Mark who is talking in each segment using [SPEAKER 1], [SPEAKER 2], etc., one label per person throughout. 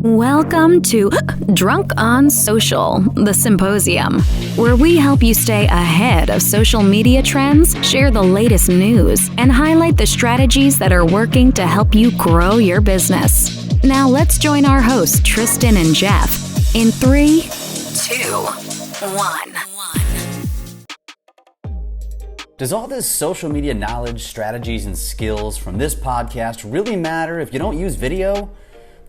[SPEAKER 1] Welcome to Drunk on Social, the Symposium, where we help you stay ahead of social media trends, share the latest news, and highlight the strategies that are working to help you grow your business. Now let's join our hosts, Tristan and Jeff, in 3, 2, 1.
[SPEAKER 2] Does all this social media knowledge, strategies, and skills from this podcast really matter if you don't use video?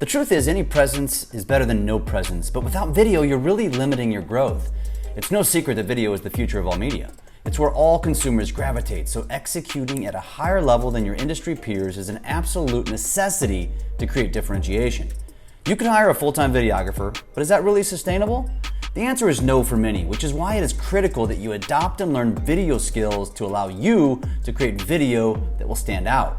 [SPEAKER 2] The truth is, any presence is better than no presence, but without video, you're really limiting your growth. It's no secret that video is the future of all media. It's where all consumers gravitate, so executing at a higher level than your industry peers is an absolute necessity to create differentiation. You can hire a full-time videographer, but is that really sustainable? The answer is no for many, which is why it is critical that you adopt and learn video skills to allow you to create video that will stand out.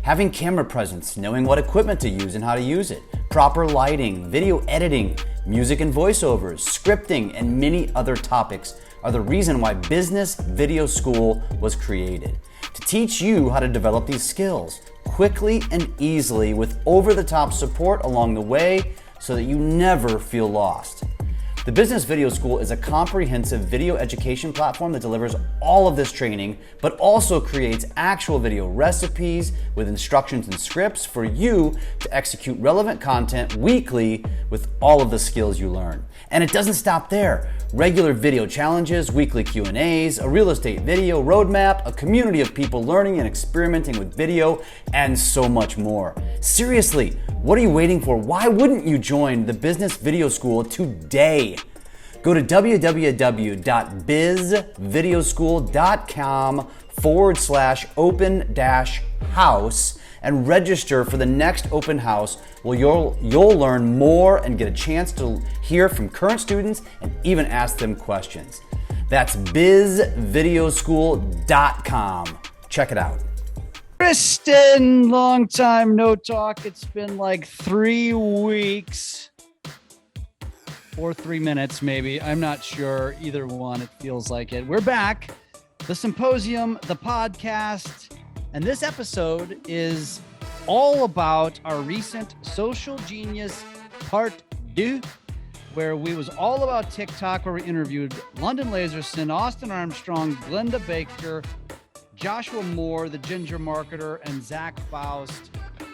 [SPEAKER 2] Having camera presence, knowing what equipment to use and how to use it, proper lighting, video editing, music and voiceovers, scripting, and many other topics are the reason why Business Video School was created. To teach you how to develop these skills quickly and easily with over-the-top support along the way so that you never feel lost. The Business Video School is a comprehensive video education platform that delivers all of this training, but also creates actual video recipes with instructions and scripts for you to execute relevant content weekly with all of the skills you learn. And it doesn't stop there. Regular video challenges, weekly Q&As, a real estate video roadmap, a community of people learning and experimenting with video, and so much more. Seriously, what are you waiting for? Why wouldn't you join the Business Video School today? Go to www.bizvideoschool.com/open-house and register for the next open house where you'll learn more and get a chance to hear from current students and even ask them questions. That's bizvideoschool.com. Check it out.
[SPEAKER 3] Tristan, long time no talk. It's been like 3 weeks or 3 minutes, maybe. I'm not sure. Either one, it feels like it. We're back. The Symposium, the podcast, and this episode is all about our recent Social Genius Part 2, where we was all about TikTok, where we interviewed London Lazerson, Austin Armstrong, Glennda Baker, Joshua Moore, the ginger marketer, and Zach Foust.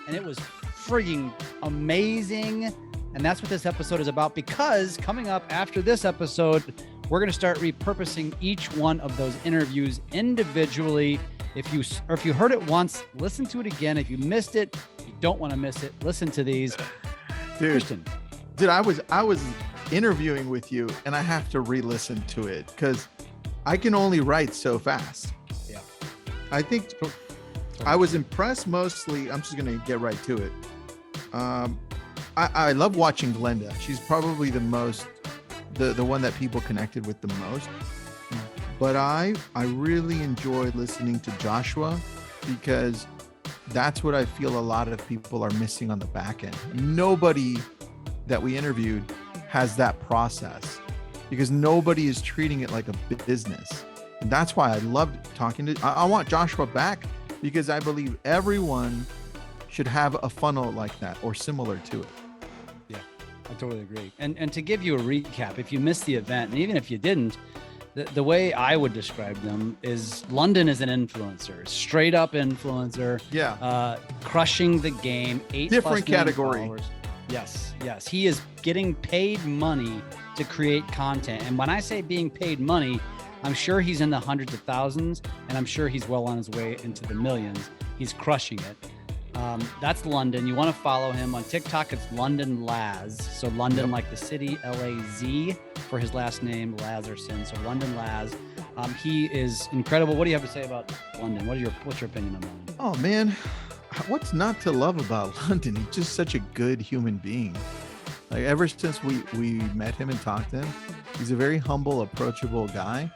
[SPEAKER 3] And it was frigging amazing. And that's what this episode is about, because coming up after this episode, we're going to start repurposing each one of those interviews individually. If you heard it once, listen to it again. If you missed it, you don't want to miss it, listen to these.
[SPEAKER 4] Dude, I was interviewing with you and I have to re-listen to it because I can only write so fast.
[SPEAKER 3] Yeah.
[SPEAKER 4] I think I was impressed mostly. I'm just going to get right to it. I love watching Glennda. She's probably the one that people connected with the most. But I really enjoy listening to Joshua because that's what I feel a lot of people are missing on the back end. Nobody that we interviewed has that process because nobody is treating it like a business. And that's why I loved talking to, I want Joshua back because I believe everyone should have a funnel like that or similar to it.
[SPEAKER 3] Yeah, I totally agree. And to give you a recap, if you missed the event, and even if you didn't, the way I would describe them is London is an influencer, straight up influencer.
[SPEAKER 4] Yeah.
[SPEAKER 3] Crushing the game. 8+
[SPEAKER 4] different category.
[SPEAKER 3] Followers. Yes. He is getting paid money to create content. And when I say being paid money, I'm sure he's in the hundreds of thousands, and I'm sure he's well on his way into the millions. He's crushing it. That's London. You want to follow him on TikTok. It's London Laz. So London, like the city, L-A-Z for his last name, Lazerson. So London Laz. He is incredible. What do you have to say about London? What's your opinion on London?
[SPEAKER 4] Oh man, what's not to love about London? He's just such a good human being. Like ever since we met him and talked to him, he's a very humble, approachable guy.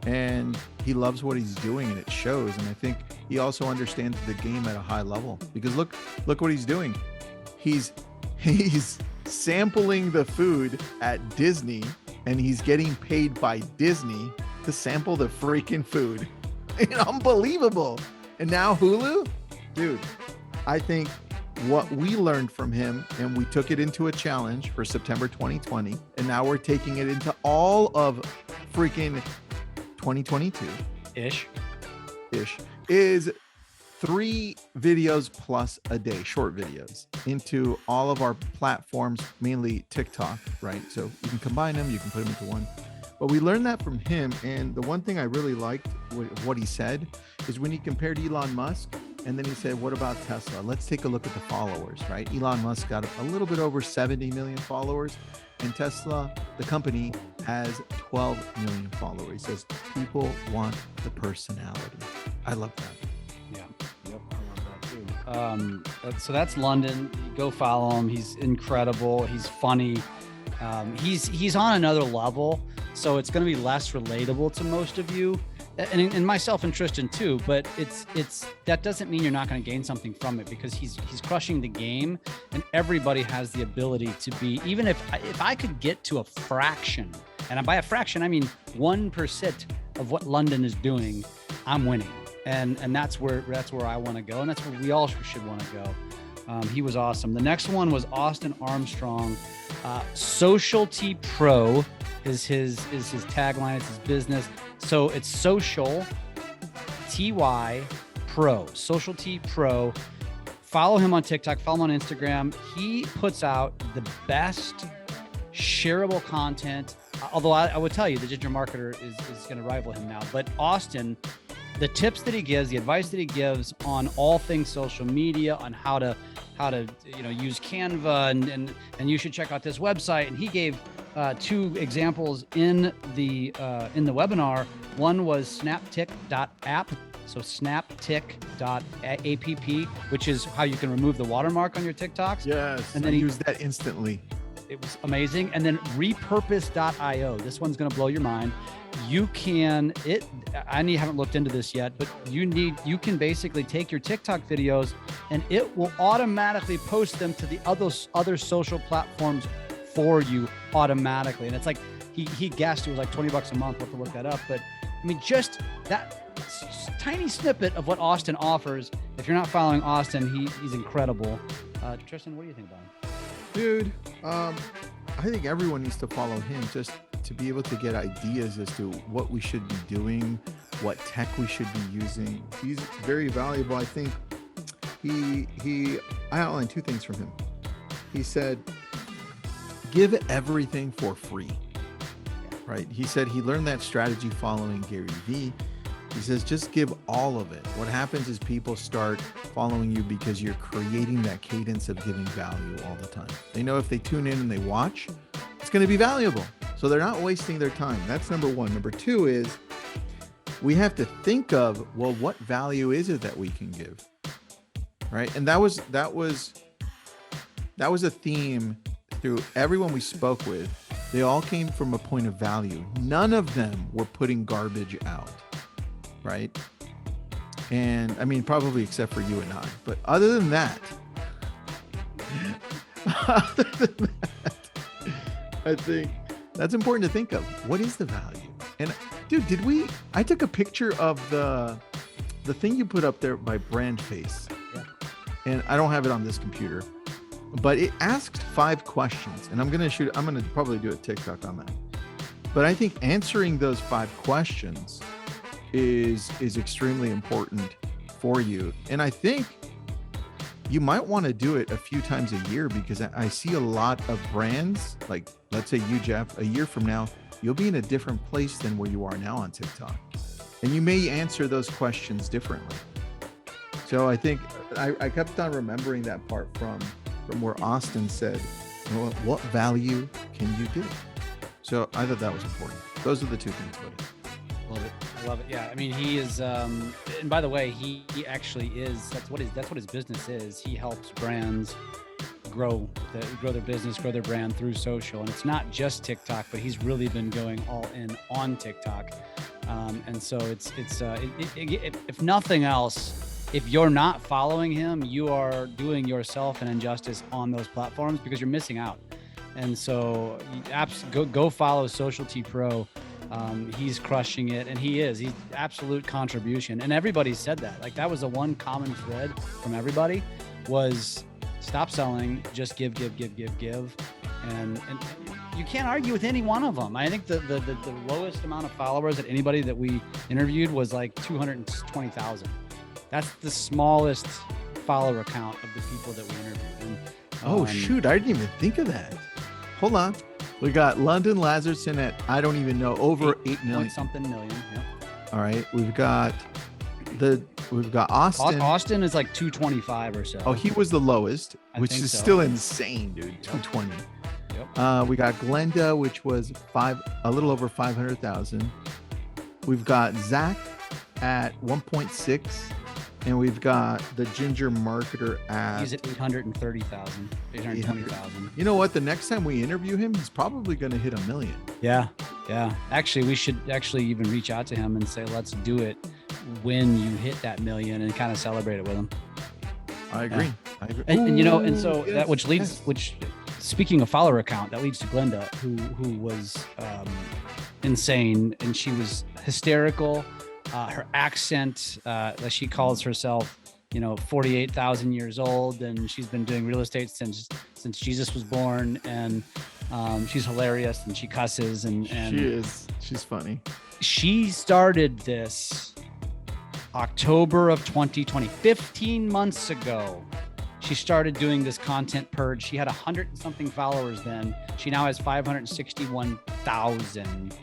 [SPEAKER 4] And he loves what he's doing, and it shows. And I think he also understands the game at a high level because look what he's doing. He's sampling the food at Disney, and he's getting paid by Disney to sample the freaking food. Unbelievable. And now Hulu, dude. I think what we learned from him, and we took it into a challenge for September 2020, and now we're taking it into all of freaking 2022
[SPEAKER 3] Ish.
[SPEAKER 4] is 3 videos plus a day, short videos, into all of our platforms, mainly TikTok, right? So you can combine them, you can put them into one. But we learned that from him, and the one thing I really liked what he said is when he compared Elon Musk, and then he said, what about Tesla? Let's take a look at the followers, right? Elon Musk got a little bit over 70 million followers, and Tesla, the company, has 12 million followers. He says people want the personality. I love that.
[SPEAKER 3] Yeah. Yep. I love that too. So that's London. Go follow him. He's incredible. He's funny. He's on another level. So it's going to be less relatable to most of you, and myself and Tristan too. But it's that doesn't mean you're not going to gain something from it, because he's crushing the game, and everybody has the ability to be. Even if I could get to a fraction, and by a fraction I mean 1% of what London is doing, I'm winning, and that's where I want to go, and that's where we all should want to go. He was awesome. The next one was Austin Armstrong. SocialtyPro is his tagline. It's his business. So it's social TY Pro. SocialtyPro. Follow him on TikTok. Follow him on Instagram. He puts out the best shareable content. Although I would tell you, the Ginger Marketer is going to rival him now. But Austin, the tips that he gives, the advice that he gives on all things social media, on how to use Canva, and you should check out this website. And he gave 2 examples in the webinar. One was snaptick.app. So snaptick.app, which is how you can remove the watermark on your TikToks.
[SPEAKER 4] Yes,
[SPEAKER 3] and then
[SPEAKER 4] he used that instantly.
[SPEAKER 3] It was amazing. And then repurpose.io. This one's going to blow your mind. You can, I haven't looked into this yet, but you can basically take your TikTok videos and it will automatically post them to the other social platforms for you automatically. And it's like, he guessed it was like $20 a month. We'll have to look that up. But I mean, just that tiny snippet of what Austin offers. If you're not following Austin, he's incredible. Tristan, what do you think about him?
[SPEAKER 4] Dude, I think everyone needs to follow him just to be able to get ideas as to what we should be doing, what tech we should be using. He's very valuable. I think I outlined 2 things from him. He said, give everything for free, right? He said he learned that strategy following Gary Vee. He says, just give all of it. What happens is people start following you because you're creating that cadence of giving value all the time. They know if they tune in and they watch, it's going to be valuable. So they're not wasting their time. That's number 1. Number 2 is we have to think of, well, what value is it that we can give? Right? And that was a theme through everyone we spoke with. They all came from a point of value. None of them were putting garbage out. Right? And I mean, probably except for you and I, but other than that, I think that's important to think of. What is the value? And dude, I took a picture of the thing you put up there by Brand Face.
[SPEAKER 3] Yeah.
[SPEAKER 4] And I don't have it on this computer, but it asked 5 questions, and I'm going to probably do a TikTok on that. But I think answering those 5 questions is extremely important for you. And I think you might want to do it a few times a year, because I see a lot of brands, like let's say you, Jeff, a year from now, you'll be in a different place than where you are now on TikTok. And you may answer those questions differently. So I think I kept on remembering that part from where Austin said, what value can you give? So I thought that was important. Those are the 2 things, buddy.
[SPEAKER 3] Love it. I love it. Yeah. I mean, he is, and by the way, he actually is, that's what his business is. He helps brands grow their business, grow their brand through social. And it's not just TikTok, but he's really been going all in on TikTok. And so if nothing else, if you're not following him, you are doing yourself an injustice on those platforms, because you're missing out. And so go follow SocialtyPro. He's crushing it, and he's absolute contribution. And everybody said that. Like, that was the one common thread from everybody, was stop selling, just give. And you can't argue with any one of them. I think the lowest amount of followers that anybody that we interviewed was like 220,000. That's the smallest follower count of the people that we interviewed. And,
[SPEAKER 4] shoot, I didn't even think of that. Hold on. We got London Lazerson at, I don't even know, over 8 million.
[SPEAKER 3] Something million. Yeah.
[SPEAKER 4] All right. We've got Austin.
[SPEAKER 3] Austin is like 225 or so.
[SPEAKER 4] Oh, he was the lowest, which is
[SPEAKER 3] so.
[SPEAKER 4] still insane, dude. 220.
[SPEAKER 3] Yep.
[SPEAKER 4] We got Glennda, which was a little over 500,000. We've got Zach at 1.6, and we've got the ginger marketer at.
[SPEAKER 3] He's at 830,000, 820,000.
[SPEAKER 4] You know what? The next time we interview him, he's probably going to hit 1 million.
[SPEAKER 3] Yeah. Actually, we should even reach out to him and say, let's do it when you hit that 1 million and kind of celebrate it with him.
[SPEAKER 4] I agree.
[SPEAKER 3] Yeah. And so that which speaking of follower account, that leads to Glennda, who was insane, and she was hysterical. Her accent, she calls herself, 48,000 years old, and she's been doing real estate since Jesus was born, and she's hilarious, and she cusses, and
[SPEAKER 4] she's funny.
[SPEAKER 3] She started this October of 2020, 15 months ago. She started doing this content purge. She had 100 and something followers then. She now has 561,000.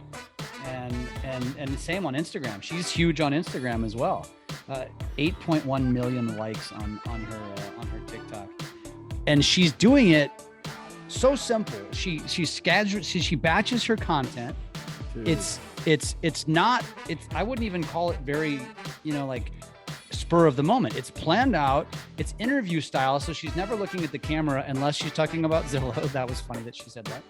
[SPEAKER 3] And same on Instagram. She's huge on Instagram as well. 8.1 million likes on her TikTok. And she's doing it so simple. She batches her content. Dude. I wouldn't even call it very, like spur of the moment. It's planned out. It's interview style. So she's never looking at the camera unless she's talking about Zillow. That was funny that she said that.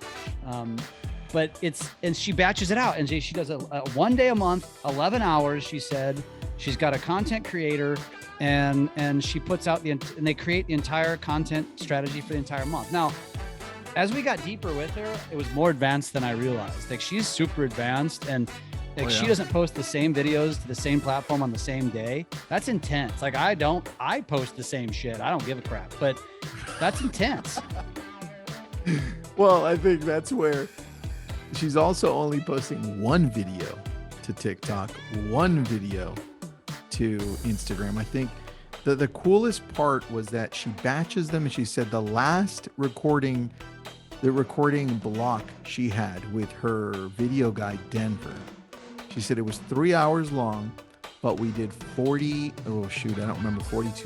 [SPEAKER 3] But and she batches it out, and she does a 1 day a month, 11 hours. She said she's got a content creator, and she puts out and they create the entire content strategy for the entire month. Now, as we got deeper with her, it was more advanced than I realized. Like, she's super advanced, and she doesn't post the same videos to the same platform on the same day. That's intense. Like, I post the same shit. I don't give a crap, but that's intense.
[SPEAKER 4] Well, I think that's where she's also only posting one video to TikTok, one video to Instagram. I think the coolest part was that she batches them, and she said the last recording block she had with her video guy, Denver, she said it was 3 hours long, but we did 42,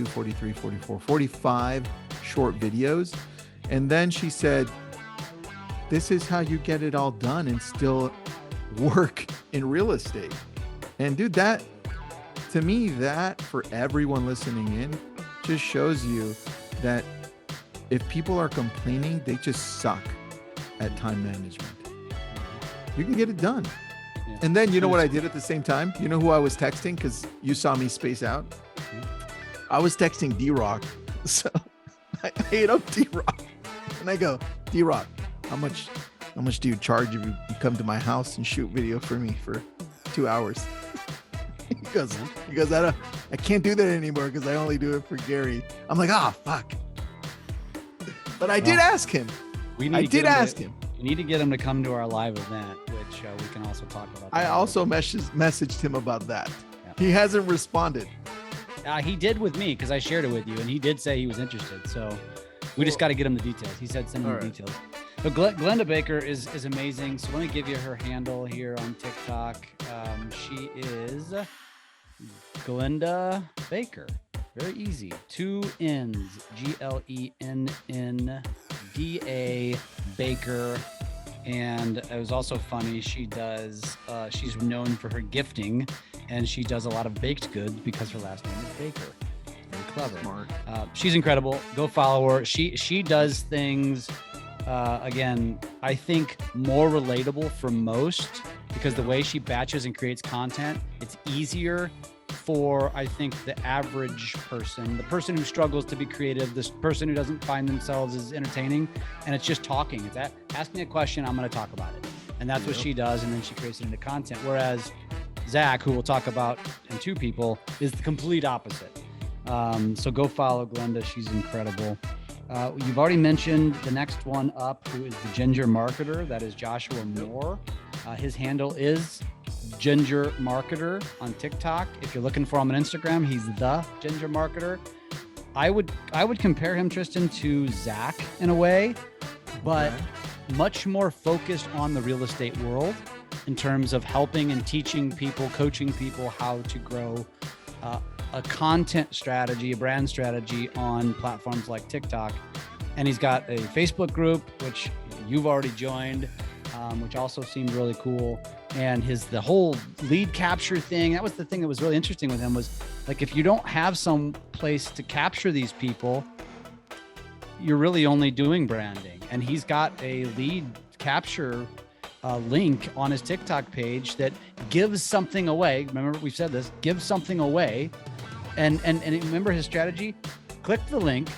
[SPEAKER 4] 43, 44, 45 short videos. And then she said, this is how you get it all done and still work in real estate. And dude, that, to me, that for everyone listening in, just shows you that if people are complaining, they just suck at time management. You can get it done. Yeah. And then, you know what I did at the same time? You know who I was texting? Because you saw me space out. I was texting D-Rock. So I hit up D-Rock and I go, D-Rock, how much do you charge if you come to my house and shoot video for me for 2 hours? He goes, I can't do that anymore because I only do it for Gary. I'm like, fuck. But I did ask him. I did ask him.
[SPEAKER 3] You need to get him to come to our live event, which we can also talk about.
[SPEAKER 4] I also messaged him about that. Yeah. He hasn't responded.
[SPEAKER 3] He did with me because I shared it with you, and he did say he was interested. So we just got to get him the details. He said send him the details. But Glennda Baker is amazing. So let me give you her handle here on TikTok. She is Glennda Baker. Very easy. 2 N's. GLENNDA Baker. And it was also funny. She's known for her gifting, and she does a lot of baked goods because her last name is Baker. Very clever.
[SPEAKER 4] Smart.
[SPEAKER 3] She's incredible. Go follow her. She does things, again, I think more relatable for most, because the way she batches and creates content, it's easier for, I think, the average person, the person who struggles to be creative, this person who doesn't find themselves as entertaining, and it's just talking. It's ask me a question, I'm going to talk about it. And that's what she does, and then she creates it into content. Whereas Zach, who we'll talk about in 2 people, is the complete opposite. So go follow Glennda. She's incredible. You've already mentioned the next one up, who is the Ginger Marketer. That is Joshua Moore. His handle is Ginger Marketer on TikTok. If you're looking for him on Instagram, he's the Ginger Marketer. I would compare him, Tristan, to Zach in a way, but much more focused on the real estate world in terms of helping and teaching people, coaching people how to grow a content strategy, a brand strategy on platforms like TikTok. And he's got a Facebook group, which you've already joined, which also seemed really cool. And the whole lead capture thing, that was the thing that was really interesting with him, was like, if you don't have some place to capture these people, you're really only doing branding. And he's got a lead capture link on his TikTok page that gives something away. Remember, we've said this, give something away. And remember his strategy? Click the link.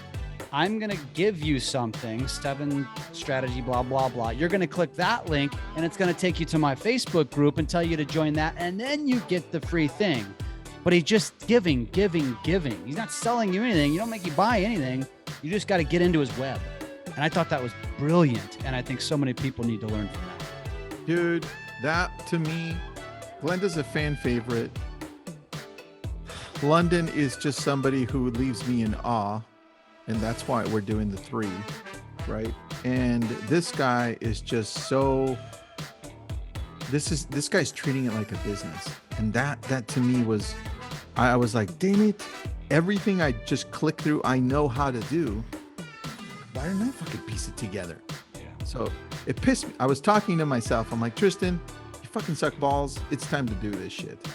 [SPEAKER 3] I'm going to give you something, 7 strategy, blah, blah, blah. You're going to click that link and it's going to take you to my Facebook group and tell you to join that. And then you get the free thing. But he's just giving. He's not selling you anything. You don't make you buy anything. You just got to get into his web. And I thought that was brilliant. And I think so many people need to learn from that.
[SPEAKER 4] Dude, that to me, Glennda's a fan favorite. London is just somebody who leaves me in awe. And that's why we're doing the 3, right? And this guy is just so, this guy's treating it like a business. And that to me was, I was like, damn it, everything I just clicked through, I know how to do. Why didn't I fucking piece it together? Yeah. So it pissed me. I was talking to myself. I'm like, Tristan, you fucking suck balls. It's time to do this shit.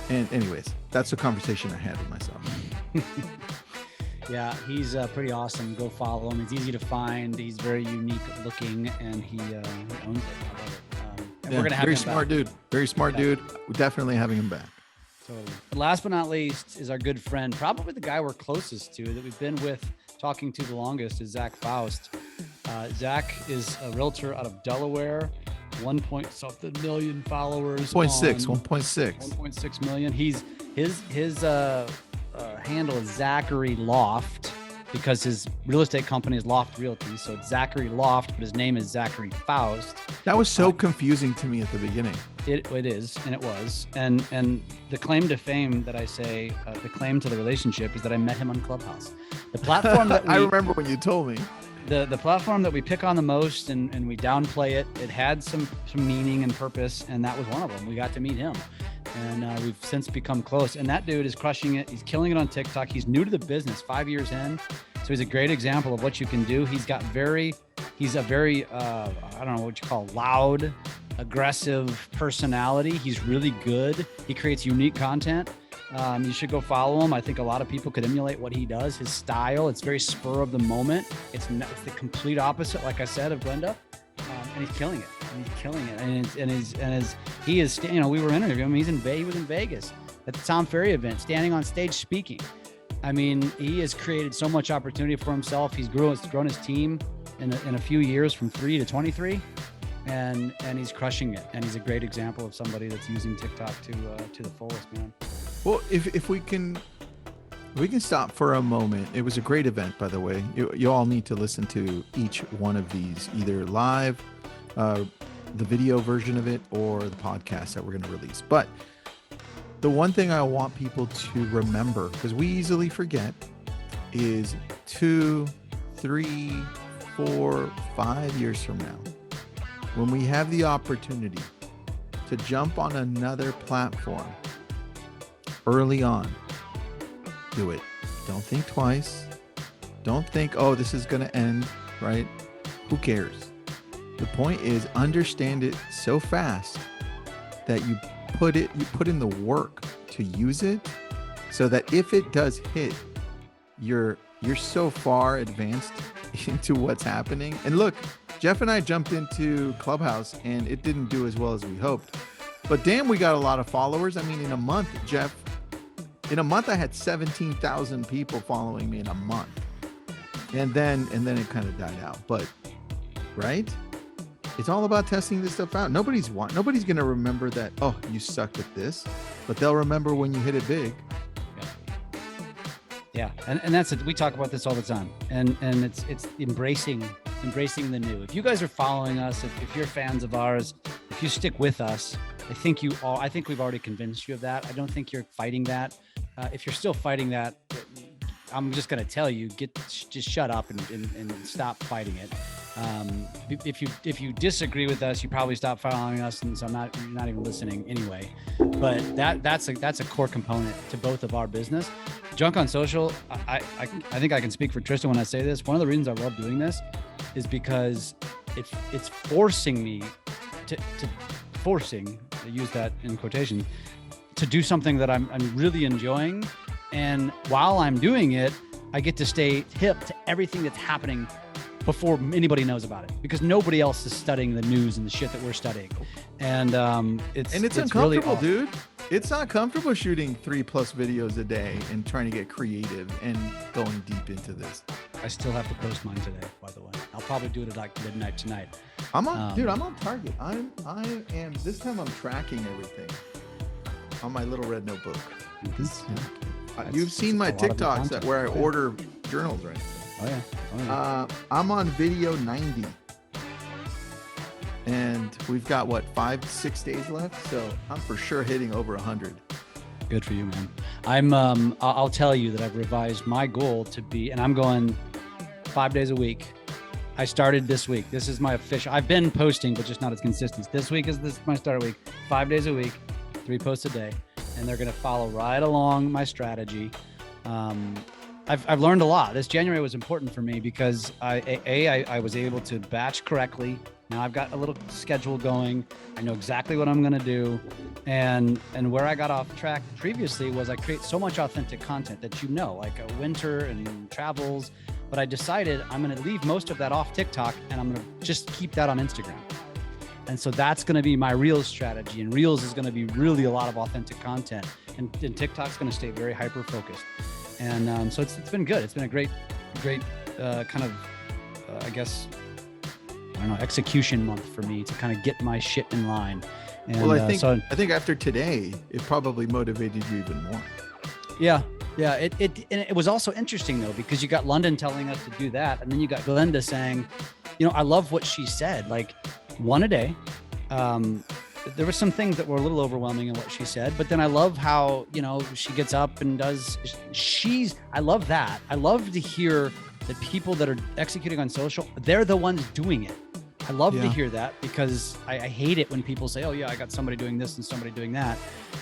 [SPEAKER 4] And anyways, that's a conversation I had with myself.
[SPEAKER 3] Yeah, he's pretty awesome. Go follow him. He's easy to find. He's very unique looking, and he owns it. I love it. And we're gonna have
[SPEAKER 4] very
[SPEAKER 3] him
[SPEAKER 4] smart
[SPEAKER 3] back.
[SPEAKER 4] dude. Very smart dude. We're definitely having him back.
[SPEAKER 3] Totally. Last but not least is our good friend, probably the guy we're closest to, that we've been with, talking to the longest, is Zach Foust. Zach is a realtor out of Delaware. 1.something million followers.
[SPEAKER 4] 1.6
[SPEAKER 3] million. His handle is Zachary Loft, because his real estate company is Loft Realty. So it's Zachary Loft, but his name is Zachary Foust.
[SPEAKER 4] That was so confusing to me at the beginning.
[SPEAKER 3] It is, and it was. And the claim to fame that I say, the claim to the relationship, is that I met him on Clubhouse. The platform that
[SPEAKER 4] I remember when you told me.
[SPEAKER 3] The platform that we pick on the most and we downplay it, it had some meaning and purpose, and that was one of them. We got to meet him. And we've since become close. And that dude is crushing it. He's killing it on TikTok. He's new to the business, 5 years in. So he's a great example of what you can do. He's a very, I don't know what you call, loud, aggressive personality. He's really good. He creates unique content. You should go follow him. I think a lot of people could emulate what he does. His style, it's very spur of the moment. It's the complete opposite, like I said, of Glennda. And he's killing it. He is, we were interviewing him. He was in Vegas at the Tom Ferry event, standing on stage speaking. I mean, he has created so much opportunity for himself. He's grown his team in a few years from 3 to 23, and he's crushing it. And he's a great example of somebody that's using TikTok to the fullest, man.
[SPEAKER 4] Well, if we can stop for a moment. It was a great event, by the way. You all need to listen to each one of these, either live, the video version of it, or the podcast that we're going to release. But the one thing I want people to remember, because we easily forget, is 2, 3, 4, 5 years from now, when we have the opportunity to jump on another platform early on, do it. Don't think twice. Don't think, oh, this is going to end, right? Who cares? The point is, understand it so fast that you put in the work to use it, so that if it does hit, you're so far advanced into what's happening. And look, Jeff and I jumped into Clubhouse and it didn't do as well as we hoped. But damn, we got a lot of followers. I mean, in a month, Jeff, I had 17,000 people following me in a month. And then it kind of died out. But right? It's all about testing this stuff out. Nobody's going to remember that, oh, you sucked at this, but they'll remember when you hit it big.
[SPEAKER 3] Yeah. And that's it. We talk about this all the time. And it's embracing the new. If you guys are following us, if you're fans of ours, if you stick with us, I think we've already convinced you of that. I don't think you're fighting that. If you're still fighting that, I'm just going to tell you, just shut up and stop fighting it. If you disagree with us, you probably stop following us, and so you're not even listening anyway. But that's a core component to both of our business. Junk on Social. I think I can speak for Tristan when I say this. One of the reasons I love doing this is because it's forcing me to I use that in quotation, to do something that I'm really enjoying. And while I'm doing it, I get to stay hip to everything that's happening before anybody knows about it, because nobody else is studying the news and the shit that we're studying. And it's
[SPEAKER 4] uncomfortable,
[SPEAKER 3] really awesome.
[SPEAKER 4] dude. It's not comfortable shooting 3+ videos a day and trying to get creative and going deep into this.
[SPEAKER 3] I still have to post mine today, by the way. I'll probably do it at like midnight tonight.
[SPEAKER 4] I'm on target. I am this time I'm tracking everything on my little red notebook. You've seen my TikToks where I order journals, right?
[SPEAKER 3] Oh yeah.
[SPEAKER 4] I'm on video 90. And we've got 5-6 days left, so I'm for sure hitting over 100.
[SPEAKER 3] Good for you, man. I'll tell you that I've revised my goal to be, and I'm going 5 days a week. I started this week. This is my official. I've been posting, but just not as consistent. This week is my start week. 5 days a week, 3 posts a day, and they're going to follow right along my strategy. I've learned a lot. This January was important for me because I was able to batch correctly. Now I've got a little schedule going. I know exactly what I'm going to do. And where I got off track previously was I create so much authentic content that like a winter and travels. But I decided I'm going to leave most of that off TikTok, and I'm going to just keep that on Instagram. And so that's going to be my Reels strategy. And Reels is going to be really a lot of authentic content. And TikTok's going to stay very hyper-focused. And so it's been good. It's been a great kind of, I guess, execution month for me to kind of get my shit in line. And,
[SPEAKER 4] well, I think after today, it probably motivated you even more.
[SPEAKER 3] Yeah. It was also interesting though, because you got London telling us to do that. And then you got Glennda saying, I love what she said, like 1 a day. There were some things that were a little overwhelming in what she said, but then I love how, she gets up and does, I love that. I love to hear that people that are executing on social, they're the ones doing it. I love to hear that, because I hate it when people say, oh yeah, I got somebody doing this and somebody doing that.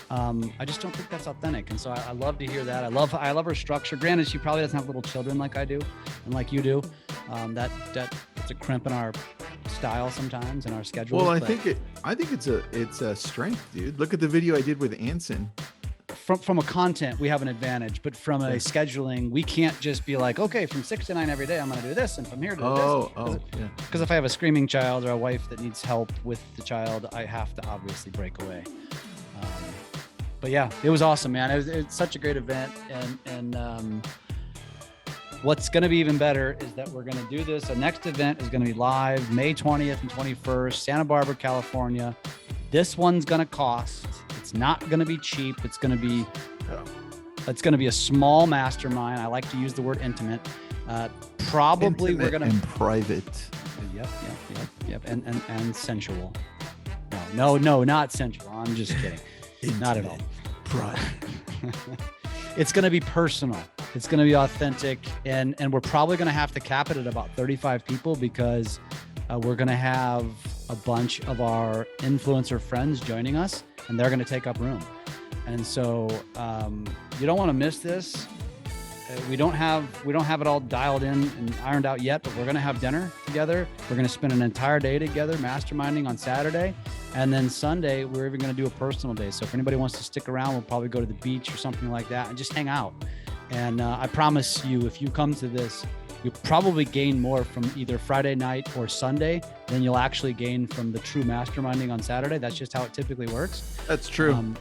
[SPEAKER 3] I just don't think that's authentic. And so I love to hear that. I love her structure. Granted, she probably doesn't have little children like I do and like you do. It's a crimp in our style sometimes in our schedule.
[SPEAKER 4] Well, I think it's a strength, dude. Look at the video I did with Anson.
[SPEAKER 3] From a content, we have an advantage, but from a scheduling, we can't just be like, okay, from 6 to 9 every day, I'm going to do this, and from here to this. Because if I have a screaming child or a wife that needs help with the child, I have to obviously break away. But yeah, it was awesome, man. It's such a great event, and what's going to be even better is that we're going to do this. The next event is going to be live May 20th and 21st, Santa Barbara, California. This one's going to cost. It's not going to be cheap. It's going to be a small mastermind. I like to use the word intimate. Probably
[SPEAKER 4] intimate
[SPEAKER 3] we're going to
[SPEAKER 4] and private.
[SPEAKER 3] Yep. And sensual. No, not sensual. I'm just kidding.
[SPEAKER 4] Intimate,
[SPEAKER 3] not at all.
[SPEAKER 4] Private.
[SPEAKER 3] It's going to be personal. It's going to be authentic, and we're probably going to have to cap it at about 35 people, because we're going to have a bunch of our influencer friends joining us, and they're going to take up room. And so you don't want to miss this. We don't have it all dialed in and ironed out yet, but we're going to have dinner together. We're going to spend an entire day together masterminding on Saturday. And then Sunday, we're even going to do a personal day. So if anybody wants to stick around, we'll probably go to the beach or something like that and just hang out. And I promise you, if you come to this, you'll probably gain more from either Friday night or Sunday than you'll actually gain from the true masterminding on Saturday. That's just how it typically works.
[SPEAKER 4] That's true.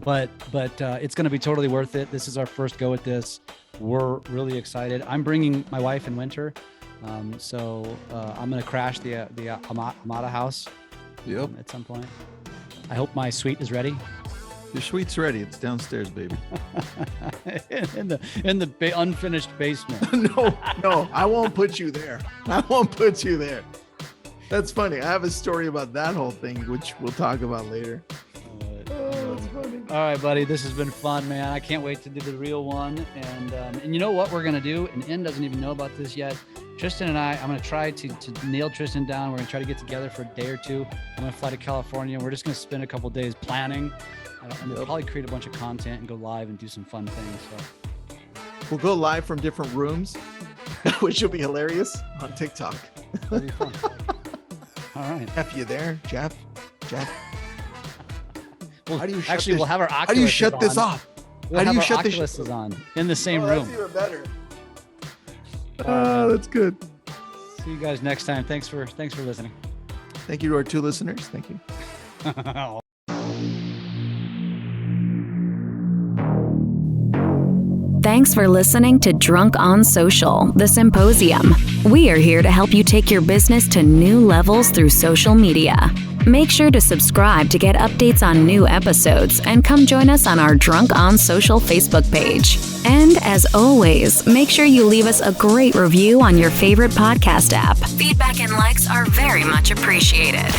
[SPEAKER 3] But it's going to be totally worth it. This is our first go at this. We're really excited. I'm bringing my wife in winter. So I'm going to crash the Amada house at some point. I hope my suite is ready.
[SPEAKER 4] Your suite's ready. It's downstairs, baby.
[SPEAKER 3] in the unfinished basement.
[SPEAKER 4] No, I won't put you there. I won't put you there. That's funny. I have a story about that whole thing, which we'll talk about later. That's funny.
[SPEAKER 3] All right, buddy. This has been fun, man. I can't wait to do the real one. And you know what we're gonna do? And N doesn't even know about this yet. Tristan and I'm gonna try to nail Tristan down. We're gonna try to get together for a day or two. I'm gonna fly to California. We're just gonna spend a couple days planning, and we'll probably create a bunch of content and go live and do some fun things. So
[SPEAKER 4] We'll go live from different rooms, which will be hilarious on TikTok.
[SPEAKER 3] that'll be fun. All right.
[SPEAKER 4] Jeff, you there? Jeff?
[SPEAKER 3] Well,
[SPEAKER 4] How do you shut
[SPEAKER 3] actually,
[SPEAKER 4] this-
[SPEAKER 3] we'll have our Oculus.
[SPEAKER 4] How do you shut this off?
[SPEAKER 3] We'll
[SPEAKER 4] How do
[SPEAKER 3] have
[SPEAKER 4] you
[SPEAKER 3] our
[SPEAKER 4] shut this?
[SPEAKER 3] Oculuses on in the same
[SPEAKER 4] Oh,
[SPEAKER 3] room.
[SPEAKER 4] that's even better. That's good.
[SPEAKER 3] See you guys next time. Thanks for listening.
[SPEAKER 4] Thank you to our 2 listeners. Thank you.
[SPEAKER 1] Thanks for listening to Drunk on Social, the Symposium. We are here to help you take your business to new levels through social media. Make sure to subscribe to get updates on new episodes and come join us on our Drunk on Social Facebook page. And as always, make sure you leave us a great review on your favorite podcast app. Feedback and likes are very much appreciated.